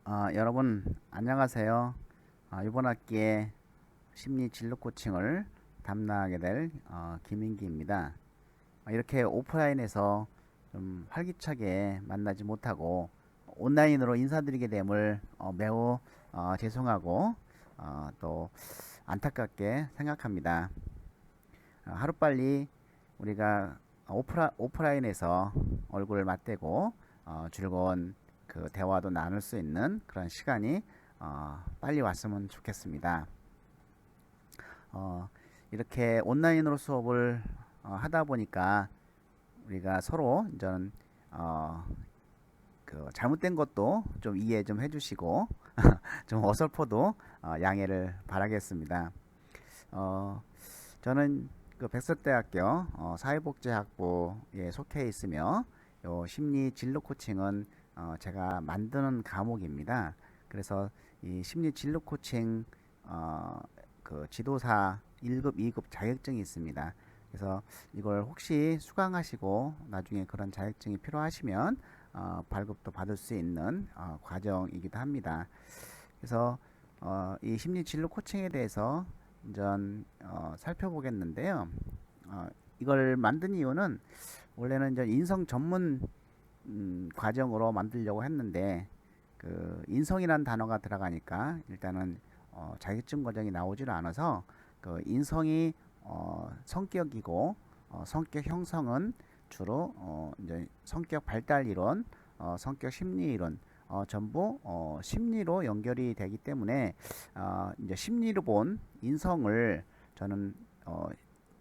여러분 안녕하세요. 이번 학기에 심리 진로 코칭을 담당하게 될 김인기입니다. 이렇게 오프라인에서 좀 활기차게 만나지 못하고 온라인으로 인사드리게 됨을 매우 죄송하고 또 안타깝게 생각합니다. 하루빨리 우리가 오프라인에서 얼굴을 맞대고 즐거운 그 대화도 나눌 수 있는 그런 시간이 빨리 왔으면 좋겠습니다. 이렇게 온라인으로 수업을 하다 보니까 우리가 서로 이전 그 잘못된 것도 좀 이해 좀 해주시고 좀 어설퍼도 양해를 바라겠습니다. 저는 그 백석대학교 사회복지학부에 속해 있으며 요 심리 진로 코칭은 제가 만드는 과목입니다. 그래서 이 심리 진로 코칭 그 지도사 1급, 2급 자격증이 있습니다. 그래서 이걸 혹시 수강하시고 나중에 그런 자격증이 필요하시면 발급도 받을 수 있는 과정이기도 합니다. 그래서 이 심리 진로 코칭에 대해서 좀 살펴보겠는데요. 이걸 만든 이유는 원래는 이제 인성 전문 과정으로 만들려고 했는데 그 인성이란 단어가 들어가니까 일단은 자격증 과정이 나오질 않아서 그 인성이 성격이고 성격 형성은 주로 이제 성격 발달 이론, 성격 심리 이론 전부 심리로 연결이 되기 때문에 이제 심리로 본 인성을 저는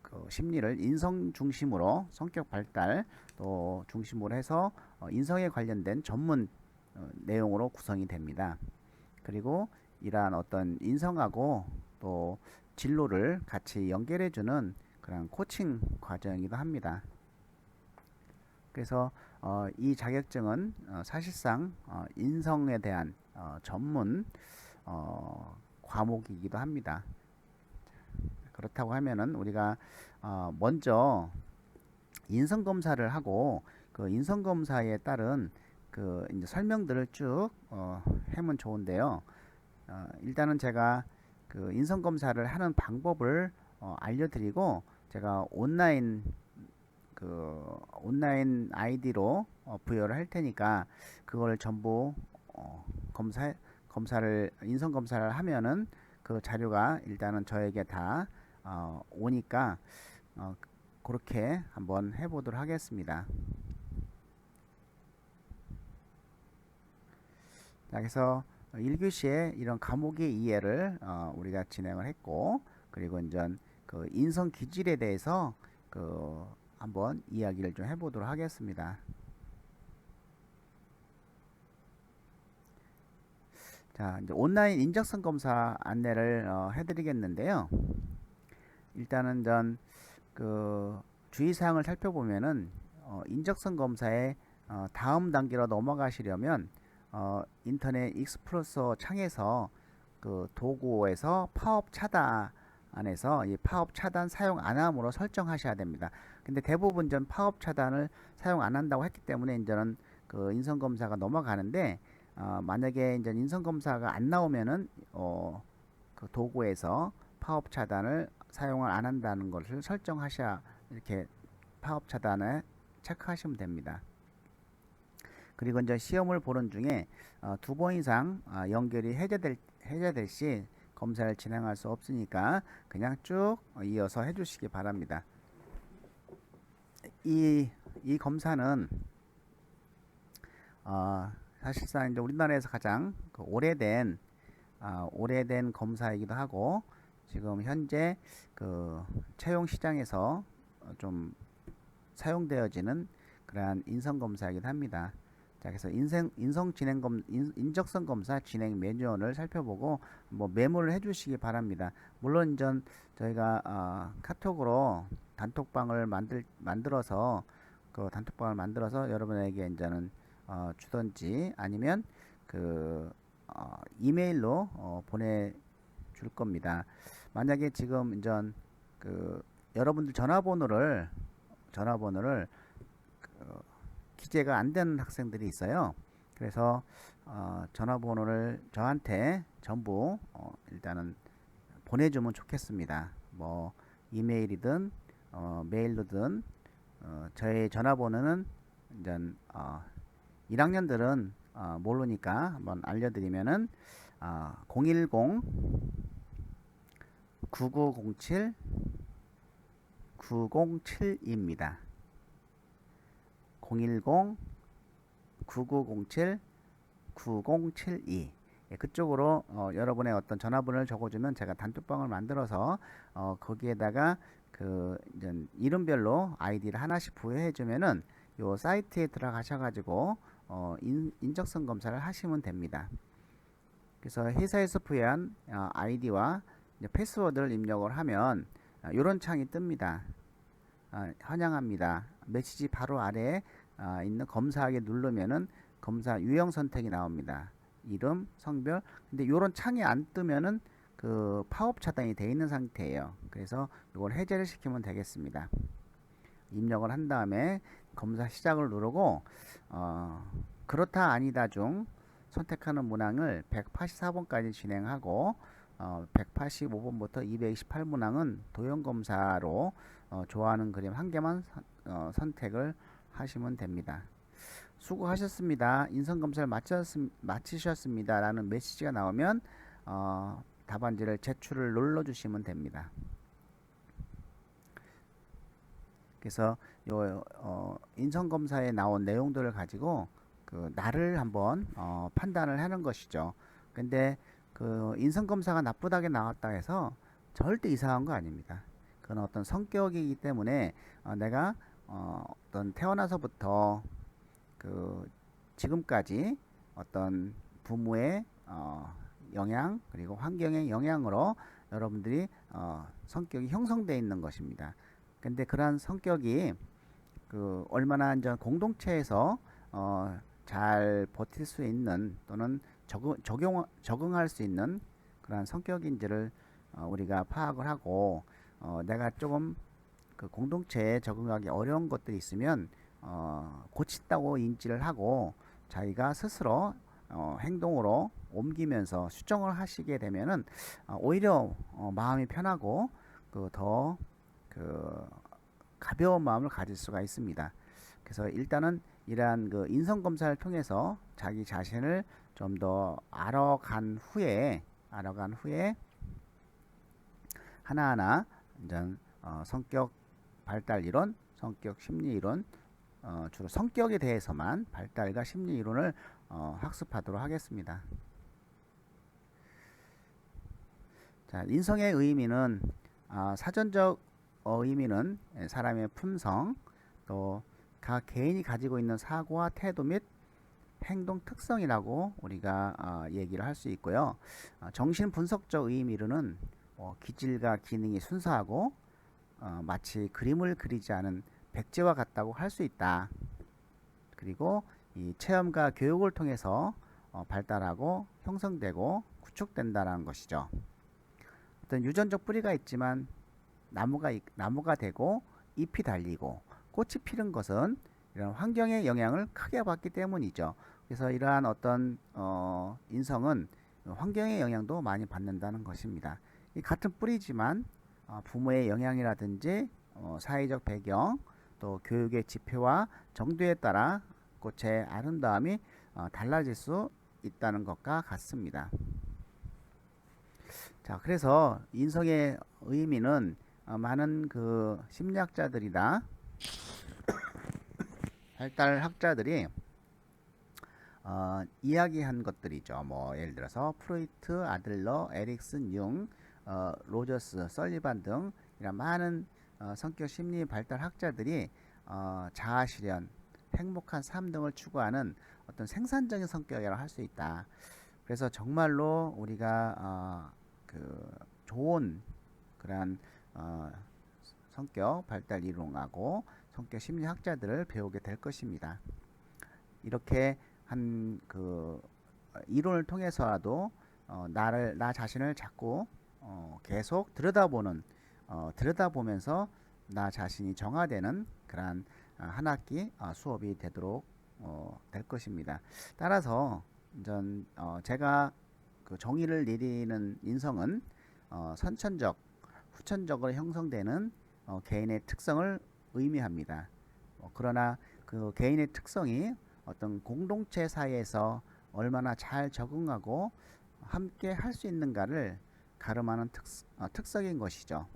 그 심리를 인성 중심으로 성격 발달 또 중심으로 해서 인성에 관련된 전문 내용으로 구성이 됩니다. 그리고 이러한 어떤 인성하고 또 진로를 같이 연결해주는 그런 코칭 과정이기도 합니다. 그래서 이 자격증은 사실상 인성에 대한 전문 과목이기도 합니다. 그렇다고 하면은 우리가 먼저 인성 검사를 하고 그 인성 검사에 따른 그 이제 설명들을 쭉 하면 좋은데요. 일단은 제가 그 인성 검사를 하는 방법을 알려드리고 제가 온라인 아이디로 부여를 할 테니까 그걸 전부 검사를 인성 검사를 하면은 그 자료가 일단은 저에게 다 오니까 그렇게 한번 해보도록 하겠습니다. 자, 그래서 1교시에 이런 과목의 이해를 우리가 진행을 했고 그리고 이제 그 인성 기질에 대해서 그 한번 이야기를 좀 해보도록 하겠습니다. 자, 이제 온라인 인적성 검사 안내를 해드리겠는데요. 일단은 전 그 주의사항을 살펴보면은 인적성 검사의 다음 단계로 넘어가시려면 인터넷 익스플로러 창에서 그 도구에서 파업 차단에서 이 파업 차단 사용 안 함으로 설정하셔야 됩니다. 근데 대부분 전 파업 차단을 사용 안 한다고 했기 때문에 이제는 그 인성 검사가 넘어가는데 만약에 이제 인성 검사가 안 나오면은 그 도구에서 파업 차단을 사용을 안 한다는 것을 설정하셔야 이렇게 파업 차단에 체크하시면 됩니다. 그리고 이제 시험을 보는 중에 2번 이상 연결이 해제될 시 검사를 진행할 수 없으니까 그냥 쭉 이어서 해주시기 바랍니다. 이 검사는 사실상 이제 우리나라에서 가장 그 오래된 검사이기도 하고 지금 현재 그 채용 시장에서 좀 사용되어지는 그러한 인성 검사이기도 합니다. 자, 그래서 인적성 검사 진행 매뉴얼을 살펴보고 뭐 메모를 해주시기 바랍니다. 물론 전 저희가 카톡으로 만들어서 그 단톡방을 만들어서 여러분에게 이제는 주던지 아니면 그 이메일로 보내줄 겁니다. 만약에 지금 이제 그 여러분들 전화번호를 그 기재가 안 되는 학생들이 있어요. 그래서 전화번호를 저한테 전부 일단은 보내주면 좋겠습니다. 뭐 이메일이든 메일로든 저의 전화번호는 이제 1학년들은 모르니까 한번 알려드리면은 010 9907 907입니다. 010 9907 9072. 예, 그쪽으로 여러분의 어떤 전화번호를 적어주면 제가 단톡방을 만들어서 거기에다가 그 이제 이름별로 아이디를 하나씩 부여해주면은 요 사이트에 들어가셔가지고 인적성 검사를 하시면 됩니다. 그래서 회사에서 부여한 아이디와 패스워드를 입력을 하면 이런 창이 뜹니다. 환영합니다. 메시지 바로 아래에 있는 검사하기 누르면은 검사 유형 선택이 나옵니다. 이름, 성별. 근데 이런 창이 안 뜨면은 그 팝업 차단이 되어 있는 상태예요. 그래서 이걸 해제를 시키면 되겠습니다. 입력을 한 다음에 검사 시작을 누르고 그렇다 아니다 중 선택하는 문항을 184번까지 진행하고 185번부터 228문항은 도형검사로 좋아하는 그림 한 개만 선택을 하시면 됩니다. 수고하셨습니다. 인성검사를 마치셨습니다. 라는 메시지가 나오면 답안지를 제출을 눌러주시면 됩니다. 그래서 요 인성검사에 나온 내용들을 가지고 그 나를 한번 판단을 하는 것이죠. 근데 그 인성검사가 나쁘다게 나왔다 해서 절대 이상한 거 아닙니다. 그건 어떤 성격이기 때문에 내가 어떤 태어나서부터 그 지금까지 어떤 부모의 영향 그리고 환경의 영향으로 여러분들이 성격이 형성되어 있는 것입니다. 근데 그러한 성격이 그 얼마나 이제 공동체에서 잘 버틸 수 있는 또는 적응할 수 있는 그러한 성격인지를 우리가 파악을 하고 내가 조금 그 공동체에 적응하기 어려운 것들이 있으면 고친다고 인지를 하고 자기가 스스로 행동으로 옮기면서 수정을 하시게 되면은 오히려 마음이 편하고 더 가벼운 마음을 가질 수가 있습니다. 그래서 일단은 이러한 그 인성 검사를 통해서 자기 자신을 좀 더 알아간 후에 하나하나 이제 성격 발달 이론, 성격 심리 이론, 주로 성격에 대해서만 발달과 심리 이론을 학습하도록 하겠습니다. 자, 인성의 의미는 사전적 의미는 사람의 품성, 또 각 개인이 가지고 있는 사고와 태도 및 행동 특성이라고 우리가 얘기를 할 수 있고요. 정신 분석적 의미로는 기질과 기능이 순수하고 마치 그림을 그리지 않은 백지와 같다고 할 수 있다. 그리고 이 체험과 교육을 통해서 발달하고 형성되고 구축된다는 것이죠. 어떤 유전적 뿌리가 있지만 나무가 되고 잎이 달리고 꽃이 피는 것은 이런 환경의 영향을 크게 받기 때문이죠. 그래서 이러한 어떤 인성은 환경의 영향도 많이 받는다는 것입니다. 이 같은 뿌리지만 부모의 영향이라든지 사회적 배경 또 교육의 지표와 정도에 따라 꽃의 아름다움이 달라질 수 있다는 것과 같습니다. 자, 그래서 인성의 의미는 많은 그 심리학자들이나 발달학자들이 이야기한 것들이죠. 뭐 예를 들어서 프로이트, 아들러, 에릭슨, 융, 로저스, 설리반 등 이런 많은 성격 심리 발달학자들이 자아 실현, 행복한 삶 등을 추구하는 어떤 생산적인 성격이라고 할 수 있다. 그래서 정말로 우리가 그 좋은 그러한 성격 발달 이론하고 성격 심리학자들을 배우게 될 것입니다. 이렇게 한 그 이론을 통해서라도 나 자신을 자꾸 계속 들여다보면서 나 자신이 정화되는 그러한 한 학기 수업이 되도록 될 것입니다. 따라서 제가 그 정의를 내리는 인성은 선천적, 후천적으로 형성되는 개인의 특성을 의미합니다. 그러나 그 개인의 특성이 어떤 공동체 사이에서 얼마나 잘 적응하고 함께 할 수 있는가를 가름하는 특성인 것이죠.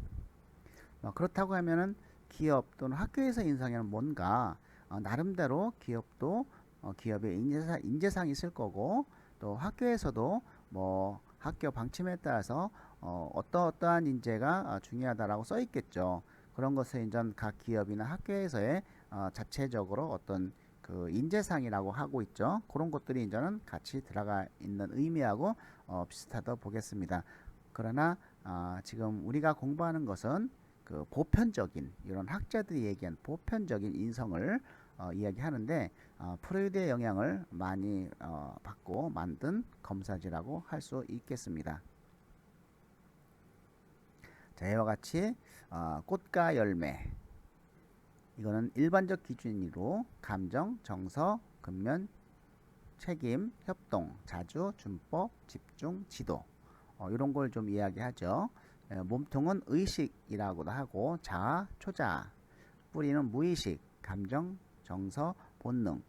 그렇다고 하면은 기업 또는 학교에서 인성에는 뭔가 나름대로 기업도 기업의 인재상이 있을 거고, 또 학교에서도 뭐 학교 방침에 따라서 어떠한 인재가 중요하다라고 써 있겠죠. 그런 것을 이제 각 기업이나 학교에서의 자체적으로 어떤 그 인재상이라고 하고 있죠. 그런 것들이 이제는 같이 들어가 있는 의미하고 비슷하다 보겠습니다. 그러나 지금 우리가 공부하는 것은 그 보편적인, 이런 학자들이 얘기한 보편적인 인성을 이야기하는데, 프로이드의 영향을 많이 받고 만든 검사지라고 할 수 있겠습니다. 자, 이와 같이 꽃과 열매, 이거는 일반적 기준으로 감정, 정서, 근면, 책임, 협동, 자주, 준법, 집중, 지도, 이런 걸 좀 이야기하죠. 몸통은 의식이라고도 하고, 자아, 초자아, 뿌리는 무의식, 감정, 정서, 본능.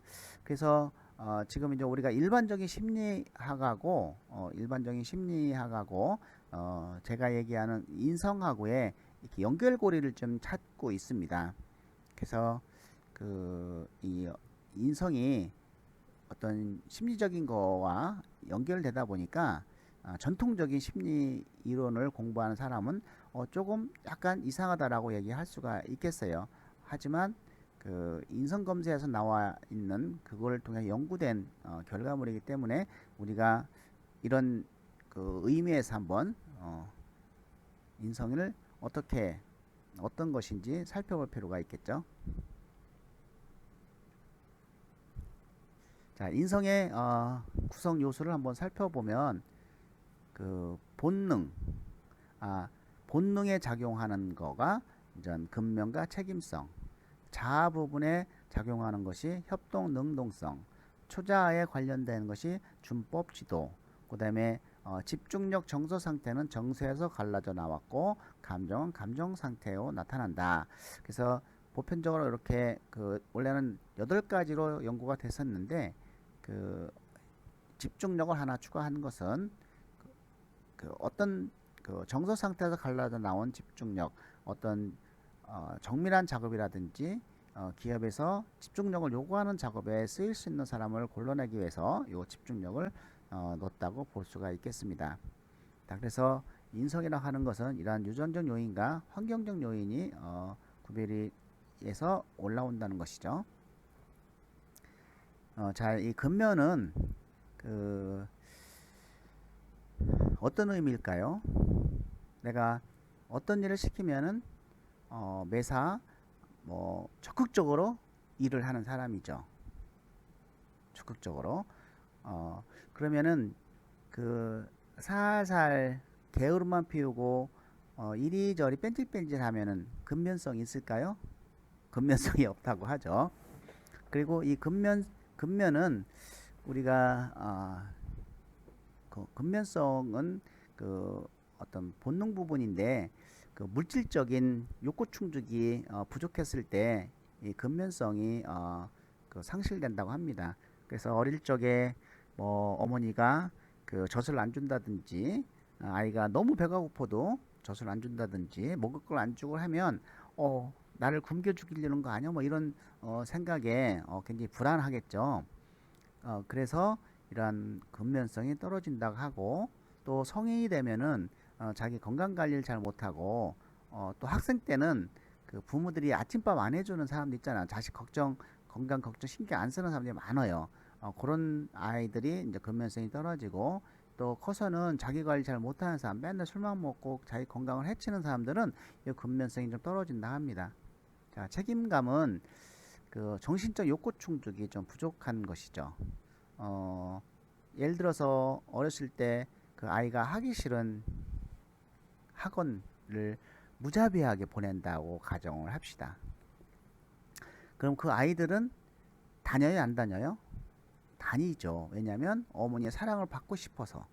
그래서 지금 이제 우리가 일반적인 심리학하고 제가 얘기하는 인성하고의 이렇게 연결고리를 좀 찾고 있습니다. 그래서 그 이 인성이 어떤 심리적인 거와 연결되다 보니까 전통적인 심리 이론을 공부하는 사람은 조금 약간 이상하다라고 얘기할 수가 있겠어요. 하지만 그 인성 검사에서 나와 있는 그걸 통해 연구된 결과물이기 때문에 우리가 이런 그 의미에서 한번 인성을 어떤 것인지 살펴볼 필요가 있겠죠. 자, 인성의 구성 요소를 한번 살펴보면 그 본능에 작용하는 거가 이전 근면과 책임성, 자아 부분에 작용하는 것이 협동 능동성, 초자아에 관련된 것이 준법 지도, 그 다음에 집중력 정서 상태는 정서에서 갈라져 나왔고, 감정은 감정 상태로 나타난다. 그래서 보편적으로 이렇게 그 원래는 8가지로 연구가 됐었는데, 그 집중력을 하나 추가한 것은 그 어떤 그 정서 상태에서 갈라져 나온 집중력, 어떤 정밀한 작업이라든지 기업에서 집중력을 요구하는 작업에 쓰일 수 있는 사람을 골라내기 위해서 이 집중력을 넣었다고 볼 수가 있겠습니다. 자, 그래서 인성이라고 하는 것은 이러한 유전적 요인과 환경적 요인이 구별이 해서 올라온다는 것이죠. 자, 이 근면은 그 어떤 의미일까요? 내가 어떤 일을 시키면은 매사 적극적으로 일을 하는 사람이죠. 적극적으로. 그러면은 그 살살 게으름만 피우고 이리저리 뺀질뺀질 하면은 근면성이 있을까요? 근면성이 없다고 하죠. 그리고 이 근면은 우리가 그 근면성은 그 어떤 본능 부분인데, 그 물질적인 욕구 충족이 부족했을 때 이 근면성이 그 상실된다고 합니다. 그래서 어릴 적에 뭐 어머니가 그 젖을 안 준다든지, 아이가 너무 배가 고파도 젖을 안 준다든지, 먹을 걸 안 주고 하면 나를 굶겨 죽이려는 거 아니야? 뭐 이런 생각에 굉장히 불안하겠죠. 그래서 이러한 근면성이 떨어진다고 하고, 또 성인이 되면은 자기 건강 관리를 잘 못하고, 또 학생 때는 그 부모들이 아침밥 안 해주는 사람도 있잖아. 자식 건강 걱정 신경 안 쓰는 사람들이 많아요. 그런 아이들이 이제 근면성이 떨어지고, 또 커서는 자기 관리 잘 못하는 사람, 맨날 술만 먹고 자기 건강을 해치는 사람들은 이 근면성이 좀 떨어진다 합니다. 자, 책임감은 그 정신적 욕구 충족이 좀 부족한 것이죠. 예를 들어서 어렸을 때 그 아이가 하기 싫은 학원을 무자비하게 보낸다고 가정을 합시다. 그럼 그 아이들은 다녀요, 안 다녀요? 다니죠. 왜냐하면 어머니의 사랑을 받고 싶어서,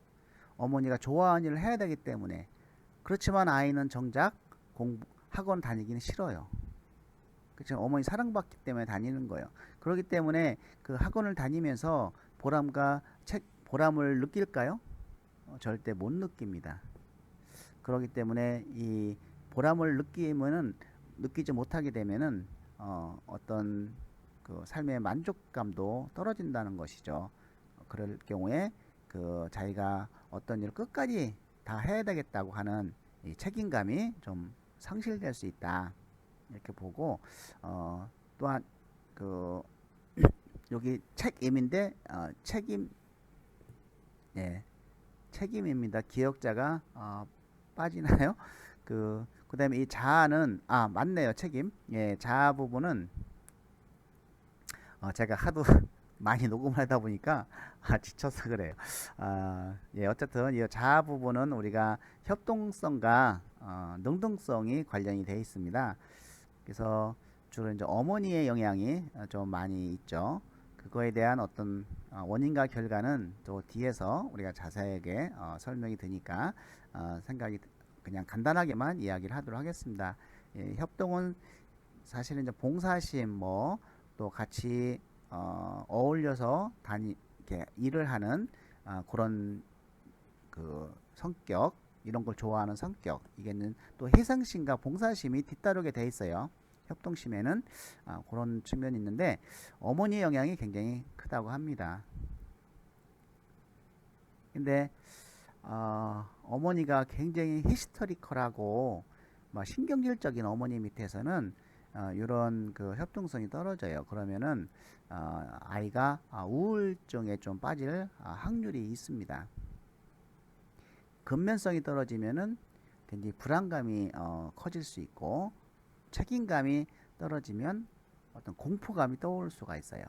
어머니가 좋아하는 일을 해야 되기 때문에. 그렇지만 아이는 정작 학원 다니기는 싫어요. 그렇죠. 어머니 사랑받기 때문에 다니는 거예요. 그렇기 때문에 그 학원을 다니면서 보람을 느낄까요? 절대 못 느낍니다. 그렇기 때문에 이 보람을 느끼지 못하게 되면은 어떤 그 삶의 만족감도 떨어진다는 것이죠. 그럴 경우에 그 자기가 어떤 일을 끝까지 다 해야 되겠다고 하는 이 책임감이 좀 상실될 수 있다. 이렇게 보고 또한 그 여기 책임인데 책임, 예, 책임입니다. 기억자가 빠지나요? 그다음에 이 자아는 맞네요. 책임. 예, 자아 부분은 제가 하도 많이 녹음을 하다 보니까 지쳐서 그래요. 예, 어쨌든 이 자아 부분은 우리가 협동성과 능동성이 관련이 되어 있습니다. 그래서 주로 이제 어머니의 영향이 좀 많이 있죠. 그거에 대한 어떤 원인과 결과는 또 뒤에서 우리가 자세하게 설명이 되니까 생각이 그냥 간단하게만 이야기를 하도록 하겠습니다. 예, 협동은 사실은 이제 봉사심 뭐 또 같이 어울려서 이렇게 일을 하는 그런 그 성격, 이런 걸 좋아하는 성격, 이게는 또 희생심과 봉사심이 뒤따르게 돼 있어요. 협동심에는 그런 측면이 있는데 어머니의 영향이 굉장히 크다고 합니다. 근데 어머니가 굉장히 히스토리컬하고 신경질적인 어머니 밑에서는 이런 그 협동성이 떨어져요. 그러면은 아이가 우울증에 좀 빠질 확률이 있습니다. 근면성이 떨어지면은 굉장히 불안감이 커질 수 있고, 책임감이 떨어지면 어떤 공포감이 떠오를 수가 있어요.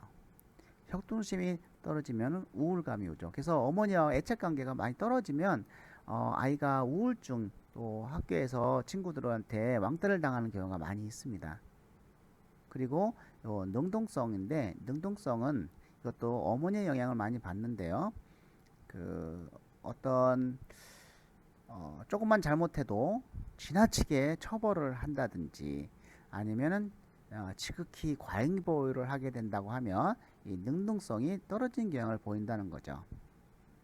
협동심이 떨어지면 우울감이 오죠. 그래서 어머니와 애착 관계가 많이 떨어지면 아이가 우울증, 또 학교에서 친구들한테 왕따를 당하는 경우가 많이 있습니다. 그리고 능동성인데, 능동성은 이것도 어머니의 영향을 많이 받는데요. 그 어떤 조금만 잘못해도 지나치게 처벌을 한다든지 아니면은 지극히 과잉 보호를 하게 된다고 하면 이 능동성이 떨어진 경향을 보인다는 거죠.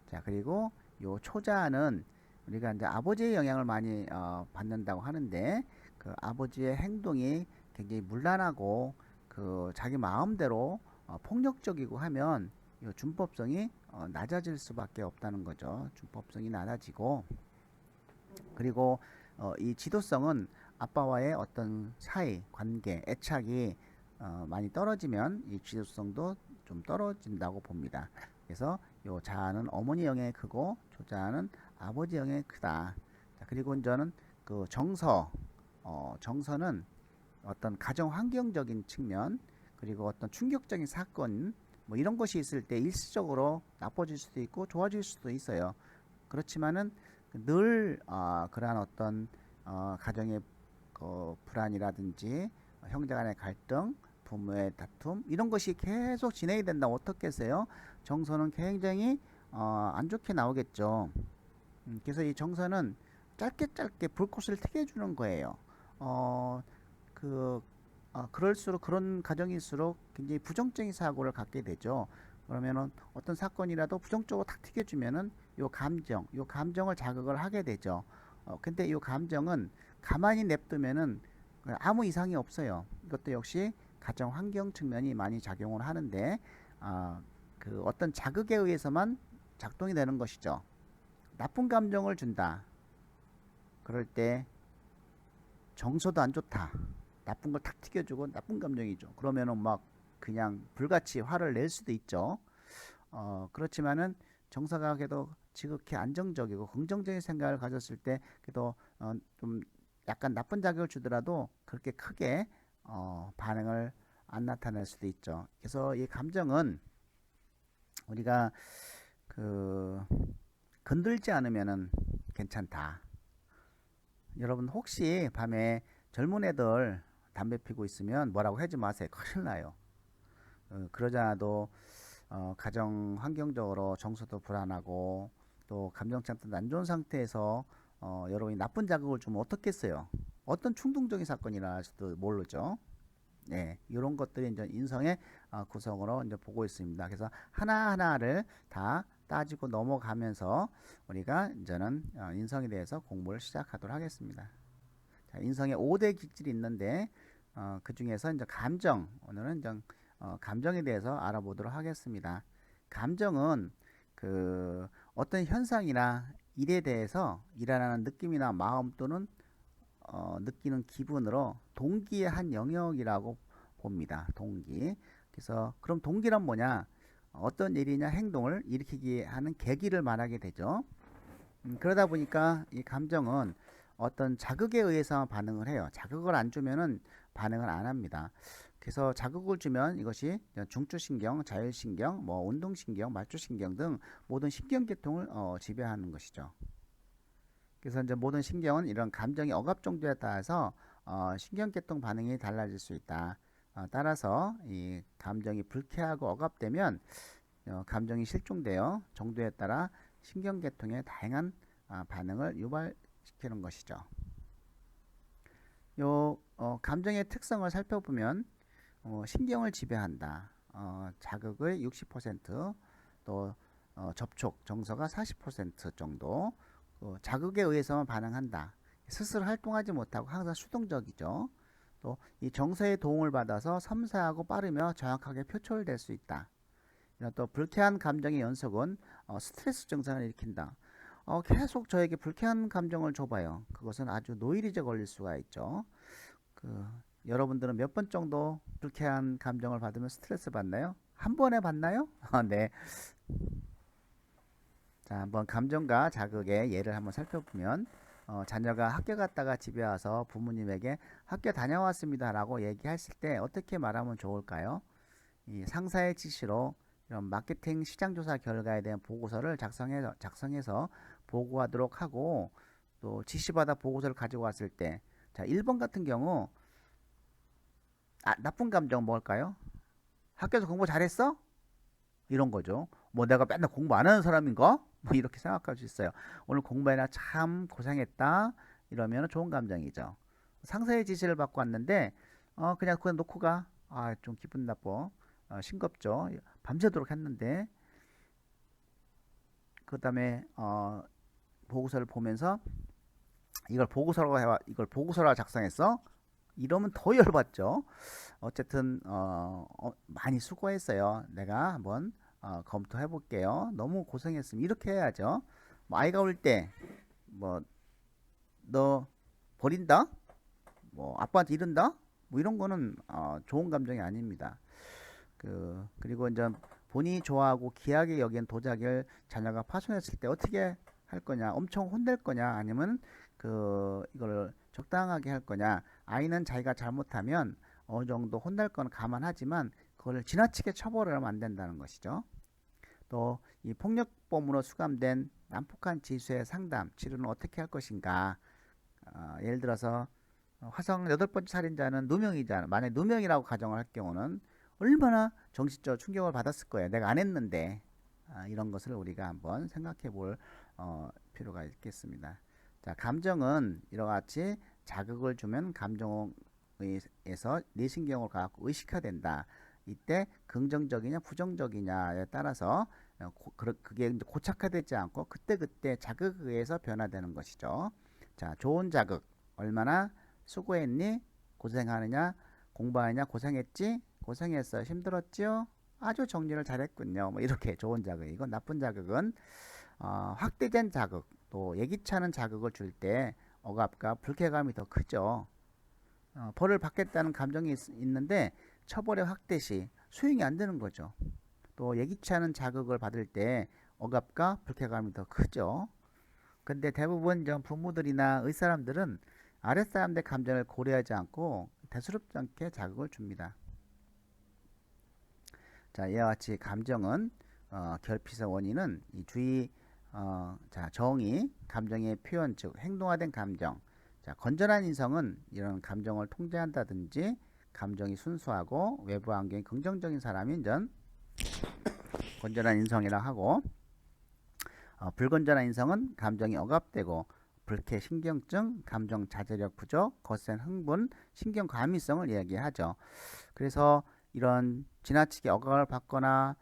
자, 그리고 요 초자는 우리가 이제 아버지의 영향을 많이 받는다고 하는데, 그 아버지의 행동이 굉장히 문란하고 그 자기 마음대로 폭력적이고 하면 이 준법성이 낮아질 수밖에 없다는 거죠. 준법성이 낮아지고, 그리고 이 지도성은 아빠와의 어떤 사이, 관계, 애착이 많이 떨어지면 이 지도성도 좀 떨어진다고 봅니다. 그래서 요 자아는 어머니 영향이 크고 조자는 아버지 영향이 크다. 자, 그리고 저는 그 정서는 어떤 가정 환경적인 측면, 그리고 어떤 충격적인 사건 뭐 이런 것이 있을 때 일시적으로 나빠질 수도 있고 좋아질 수도 있어요. 그렇지만은 늘 그러한 어떤 가정의 불안이라든지 형제 간의 갈등, 부모의 다툼 이런 것이 계속 진행이 된다면 어떻겠어요? 정서는 굉장히 안 좋게 나오겠죠. 그래서 이 정서는 짧게 불꽃을 튀겨주는 거예요. 어, 그 그럴수록, 그런 가정일수록 굉장히 부정적인 사고를 갖게 되죠. 그러면은 어떤 사건이라도 부정적으로 탁 튀겨주면은 요 감정을 자극을 하게 되죠. 근데 이 감정은 가만히 냅두면은 아무 이상이 없어요. 이것도 역시 가정 환경 측면이 많이 작용을 하는데, 그 어떤 자극에 의해서만 작동이 되는 것이죠. 나쁜 감정을 준다. 그럴 때 정서도 안 좋다. 나쁜 걸 탁 튀겨주고 나쁜 감정이죠. 그러면은 막 그냥 불같이 화를 낼 수도 있죠. 그렇지만은 정서가 그래도 지극히 안정적이고 긍정적인 생각을 가졌을 때 그래도 좀 약간 나쁜 자극을 주더라도 그렇게 크게 반응을 안 나타낼 수도 있죠. 그래서 이 감정은 우리가 그 건들지 않으면은 괜찮다. 여러분 혹시 밤에 젊은 애들 담배 피고 있으면 뭐라고 하지 마세요. 큰일 나요. 그러지 않아도 가정 환경적으로 정서도 불안하고 또 감정 상태도 안 좋은 상태에서 여러분이 나쁜 자극을 주면 어떻겠어요? 어떤 충동적인 사건이 일어날지도 모르죠. 네, 이런 것들이 이제 인성의 구성으로 이제 보고 있습니다. 그래서 하나하나를 다 따지고 넘어가면서 우리가 이제는 인성에 대해서 공부를 시작하도록 하겠습니다. 자, 인성의 5대 기질이 있는데 그 중에서 이제 감정, 오늘은 이제 감정에 대해서 알아보도록 하겠습니다. 감정은 그 어떤 현상이나 일에 대해서 일어나는 느낌이나 마음 또는 느끼는 기분으로 동기의 한 영역이라고 봅니다. 동기. 그래서 그럼 동기란 뭐냐? 어떤 일이냐 행동을 일으키게 하는 계기를 말하게 되죠. 그러다 보니까 이 감정은 어떤 자극에 의해서 반응을 해요. 자극을 안 주면은 반응을 안 합니다. 그래서 자극을 주면 이것이 중추신경, 자율신경, 뭐 운동신경, 말초신경 등 모든 신경계통을 지배하는 것이죠. 그래서 이제 모든 신경은 이런 감정의 억압 정도에 따라서 신경계통 반응이 달라질 수 있다. 따라서 이 감정이 불쾌하고 억압되면 감정이 실종되어 정도에 따라 신경계통의 다양한 반응을 유발시키는 것이죠. 감정의 특성을 살펴보면 신경을 지배한다. 자극의 60%, 또 접촉 정서가 40% 정도, 자극에 의해서만 반응한다. 스스로 활동하지 못하고 항상 수동적이죠. 또 이 정서의 도움을 받아서 섬세하고 빠르며 정확하게 표출될 수 있다. 이런 또 불쾌한 감정의 연속은 스트레스 증상을 일으킨다. 계속 저에게 불쾌한 감정을 줘봐요. 그것은 아주 노이리제 걸릴 수가 있죠. 여러분들은 몇 번 정도 불쾌한 감정을 받으면 스트레스 받나요? 한 번에 받나요? 네. 자, 한번 감정과 자극의 예를 한번 살펴보면 자녀가 학교 갔다가 집에 와서 부모님에게 학교 다녀왔습니다 라고 얘기했을 때 어떻게 말하면 좋을까요? 이 상사의 지시로 이런 마케팅 시장조사 결과에 대한 보고서를 작성해서 보고하도록 하고, 또 지시받아 보고서를 가지고 왔을 때, 자, 1번 같은 경우 나쁜 감정 뭘까요? 학교에서 공부 잘했어? 이런 거죠. 뭐 내가 맨날 공부 안 하는 사람인가? 뭐 이렇게 생각할 수 있어요. 오늘 공부해라 참 고생했다 이러면 좋은 감정이죠. 상사의 지시를 받고 왔는데 그냥 놓고 가. 좀 기분 나빠. 싱겁죠. 밤새도록 했는데 그 다음에 보고서를 보면서 이걸 보고서라고 작성했어? 이러면 더 열받죠. 어쨌든 많이 수고했어요. 내가 한번 검토해 볼게요. 너무 고생했으면 이렇게 해야죠. 뭐 아이가 올 때 뭐 너 버린다? 뭐 아빠한테 이른다? 뭐 이런 거는 좋은 감정이 아닙니다. 그리고 이제 본인이 좋아하고 귀하게 여긴 도자기를 자녀가 파손했을 때 어떻게 할 거냐? 엄청 혼낼 거냐? 아니면 이걸 적당하게 할 거냐? 아이는 자기가 잘못하면 어느 정도 혼날 건 감안하지만 그걸 지나치게 처벌을 하면 안 된다는 것이죠. 또 이 폭력범으로 수감된 난폭한 지수의 상담, 치료는 어떻게 할 것인가? 예를 들어서 화성 8번째 살인자는 누명이잖아. 만약 누명이라고 가정을 할 경우는 얼마나 정신적 충격을 받았을 거예요. 내가 안 했는데. 이런 것을 우리가 한번 생각해 볼 필요가 있겠습니다. 자, 감정은 이와 같이 자극을 주면 감정에서 뇌신경을 갖고 의식화된다. 이때 긍정적이냐 부정적이냐에 따라서 그게 고착화되지 않고 그때그때 자극에 의해서 변화되는 것이죠. 자, 좋은 자극. 얼마나 수고했니? 고생하느냐? 공부하느냐? 고생했지? 고생했어. 힘들었지요? 아주 정리를 잘했군요. 뭐 이렇게 좋은 자극이고, 나쁜 자극은 확대된 자극, 또 예기치 않은 자극을 줄 때 억압과 불쾌감이 더 크죠. 벌을 받겠다는 감정이 있는데 처벌의 확대 시 수용이 안 되는 거죠. 또 예기치 않은 자극을 받을 때 억압과 불쾌감이 더 크죠. 근데 대부분 부모들이나 윗사람들은 아랫사람들의 감정을 고려하지 않고 대수롭지 않게 자극을 줍니다. 자, 이와 같이 감정은 결핍의 원인은 이 정의, 감정의 표현, 즉 행동화된 감정. 자, 건전한 인성은 이런 감정을 통제한다든지 감정이 순수하고 외부 환경이 긍정적인 사람이 전 건전한 인성이라 하고, 불건전한 인성은 감정이 억압되고 불쾌, 신경증, 감정 자제력 부족, 거센 흥분, 신경 과민성을 이야기하죠. 그래서 이런 지나치게 억압을 받거나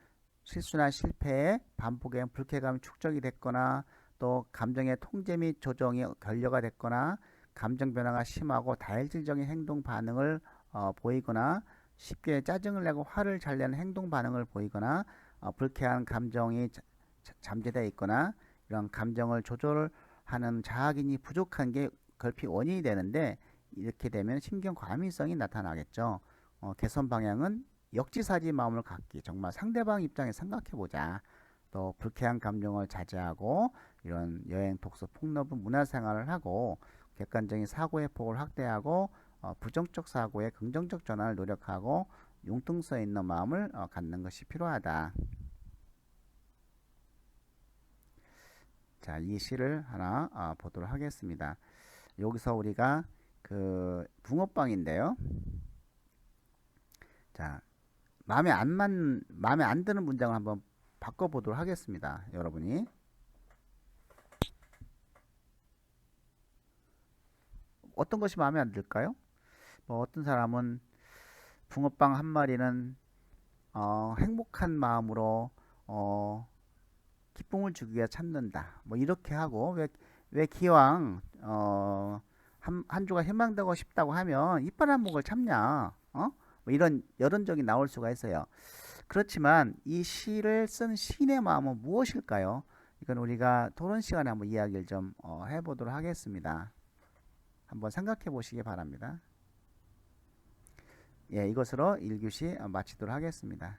실수나 실패에 반복에 불쾌감이 축적이 됐거나 또 감정의 통제 및 조정이 결여가 됐거나 감정 변화가 심하고 다혈질적인 행동 반응을 보이거나 쉽게 짜증을 내고 화를 잘 내는 행동 반응을 보이거나 불쾌한 감정이 잠재되어 있거나 이런 감정을 조절하는 자아기능이 부족한 게 결핍 원인이 되는데, 이렇게 되면 신경 과민성이 나타나겠죠. 개선 방향은 역지사지 마음을 갖기, 정말 상대방 입장에 생각해 보자. 또 불쾌한 감정을 자제하고 이런 여행, 독서, 폭넓은 문화생활을 하고 객관적인 사고의 폭을 확대하고 부정적 사고의 긍정적 전환을 노력하고 융통성 있는 마음을 갖는 것이 필요하다. 자, 이 시를 하나 보도록 하겠습니다. 여기서 우리가 그 붕어빵인데요. 자, 마음에 안 드는 문장을 한번 바꿔보도록 하겠습니다. 여러분이 어떤 것이 마음에 안 들까요? 뭐 어떤 사람은 붕어빵 한 마리는 행복한 마음으로 기쁨을 주기 위해 참는다. 뭐 이렇게 하고, 왜 기왕 한 주가 희망되고 싶다고 하면 이빨 한 목을 참냐? 뭐 이런 여론적이 나올 수가 있어요. 그렇지만 이 시를 쓴 시인의 마음은 무엇일까요? 이건 우리가 토론 시간에 한번 이야기를 좀 해보도록 하겠습니다. 한번 생각해 보시기 바랍니다. 예, 이것으로 1교시 마치도록 하겠습니다.